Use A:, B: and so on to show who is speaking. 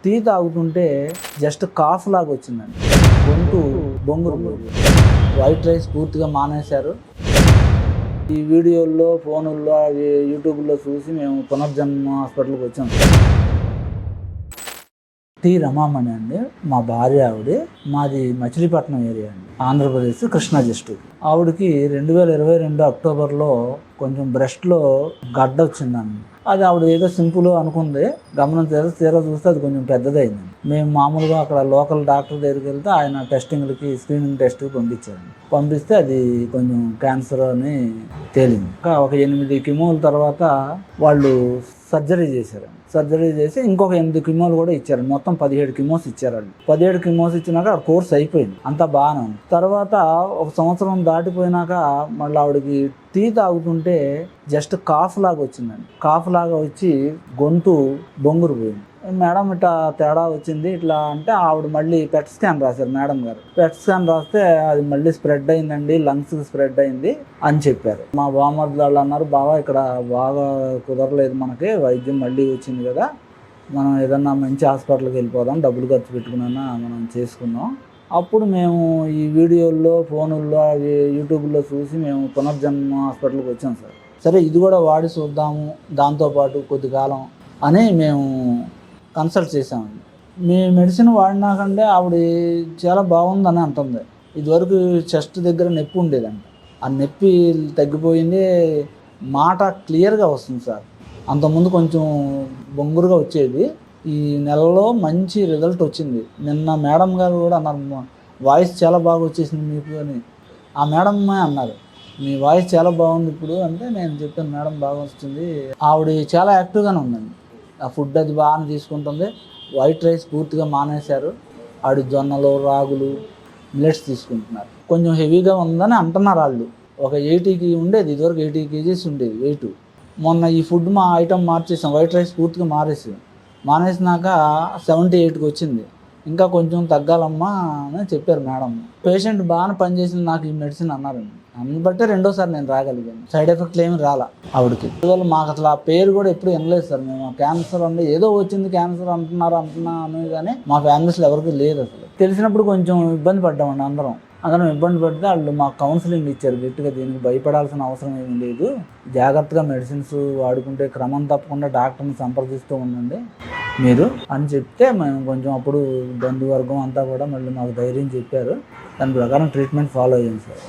A: Tea తాగుతుంటే just cough లాగా వచ్చిందండి. గొంతు బొంగురు వైట్ రైస్ పూర్తిగా మానేశారు. ఈ వీడియోల్లో ఫోనుల్లో అవి యూట్యూబ్లో చూసి మేము పునర్జన్మ హాస్పిటల్కి వచ్చాం. టీ రమామణి అండి, మా భార్య ఆవిడ. మాది మచిలీపట్నం ఏరియా అండి, ఆంధ్రప్రదేశ్, కృష్ణా డిస్ట్రిక్ట్. ఆవిడకి 2022 అక్టోబర్లో కొంచెం బ్రెస్ట్లో గడ్డ వచ్చిందండి. అది ఆవిడ ఏదో సింపుల్ అనుకుంది, గమనించారు. తీరా చూస్తే అది కొంచెం పెద్దదైంది. మేము మామూలుగా అక్కడ లోకల్ డాక్టర్ దగ్గరికి వెళ్తే ఆయన టెస్టింగ్లకి, స్క్రీనింగ్ టెస్ట్కి పంపించారండి. పంపిస్తే అది కొంచెం క్యాన్సర్ అని తేలింది. ఒక 8 కిమోల తర్వాత వాళ్ళు సర్జరీ చేశారు. సర్జరీ చేసి ఇంకొక 8 కిమోలు కూడా ఇచ్చారు. మొత్తం 17 కిమోస్ ఇచ్చారు. వాళ్ళు 17 కిమోస్ ఇచ్చినాక ఆ కోర్స్ అయిపోయింది, అంతా బాగానే ఉంది. తర్వాత 1 సంవత్సరం దాటిపోయినాక మళ్ళీ ఆవిడకి టీ తాగుతుంటే జస్ట్ కాఫ్ లాగా వచ్చిందండి. కాఫ్ లాగా వచ్చి గొంతు బొంగురు పోయింది. మేడం ఇట్లా తేడా వచ్చింది ఇట్లా అంటే ఆవిడ మళ్ళీ పెట్ స్కాన్ రాశారు. మేడం గారు పెట్ స్కాన్ రాస్తే అది మళ్ళీ స్ప్రెడ్ అయిందండి, లంగ్స్ స్ప్రెడ్ అయింది అని చెప్పారు. మా బామర్దులు వాళ్ళు అన్నారు, బావా ఇక్కడ బాగా కుదరలేదు, మనకి వైద్యం మళ్ళీ వచ్చింది కదా, మనం ఏదన్నా మంచి హాస్పిటల్కి వెళ్ళిపోదాం, డబ్బులు ఖర్చు పెట్టుకున్నా మనం చేసుకున్నాం. అప్పుడు మేము ఈ వీడియోల్లో ఫోనుల్లో అవి యూట్యూబ్లో చూసి మేము పునర్జన్మ హాస్పిటల్కి వచ్చాం సార్. సరే ఇది కూడా వాడి చూద్దాము దాంతోపాటు కొద్ది కాలం అని మేము కన్సల్ట్ చేసామండి. మీ మెడిసిన్ వాడినాకంటే ఆవిడ చాలా బాగుందని అంటుంది. ఇదివరకు చెస్ట్ దగ్గర నొప్పి ఉండేదండి, ఆ నొప్పి తగ్గిపోయింది, మాట క్లియర్గా వస్తుంది సార్. అంతకుముందు కొంచెం బొంగురుగా వచ్చేది. ఈ నెలలో మంచి రిజల్ట్ వచ్చింది. నిన్న మేడం గారు కూడా అన్నారు, వాయిస్ చాలా బాగా వచ్చేసింది మీకు అని. ఆ మేడం అన్నారు, మీ వాయిస్ చాలా బాగుంది ఇప్పుడు అంటే నేను చెప్పాను, మేడం బాగా వస్తుంది. ఆవిడ చాలా యాక్టివ్గానే ఉందండి. ఆ ఫుడ్ అది బాగా తీసుకుంటుంది. వైట్ రైస్ పూర్తిగా మానేశారు. ఆవిడ జొన్నలు, రాగులు, మిల్లెట్స్ తీసుకుంటున్నారు. కొంచెం హెవీగా ఉందని అంటున్నారు వాళ్ళు. ఒక 80కి ఉండేది, ఇదివరకు 80 kgs ఉండేది వెయిట్. మొన్న ఈ ఫుడ్ మా ఐటమ్ మార్చేసాం, వైట్ రైస్ పూర్తిగా మానేసినాక 78కి వచ్చింది. ఇంకా కొంచెం తగ్గాలమ్మా అని చెప్పారు మేడం. పేషెంట్ బాగానే పనిచేసింది నాకు ఈ మెడిసిన్ అన్నారండి. అందుని బట్టే రెండోసారి నేను రాగలిగాను. సైడ్ ఎఫెక్ట్లు ఏమి రాలా ఆవిడకి. అందువల్ల మాకు అసలు ఆ పేరు కూడా ఎప్పుడు వినలేదు సార్. మేము క్యాన్సర్ అంటే ఏదో వచ్చింది క్యాన్సర్ అంటున్నాను కానీ మా ఫ్యామిలీస్లో ఎవరికి లేదు అసలు. తెలిసినప్పుడు కొంచెం ఇబ్బంది పడ్డామండి. అందరం ఇబ్బంది పడితే వాళ్ళు మాకు కౌన్సిలింగ్ ఇచ్చారు గట్టిగా. దీనికి భయపడాల్సిన అవసరం ఏమీ లేదు, జాగ్రత్తగా మెడిసిన్స్ వాడుకుంటే క్రమం తప్పకుండా డాక్టర్ని సంప్రదిస్తూ ఉండండి మీరు అని చెప్తే మేము కొంచెం అప్పుడు బంధువర్గం అంతా కూడా మళ్ళీ మాకు ధైర్యం చెప్పారు. దాని ప్రకారం ట్రీట్మెంట్ ఫాలో అయ్యాం సార్.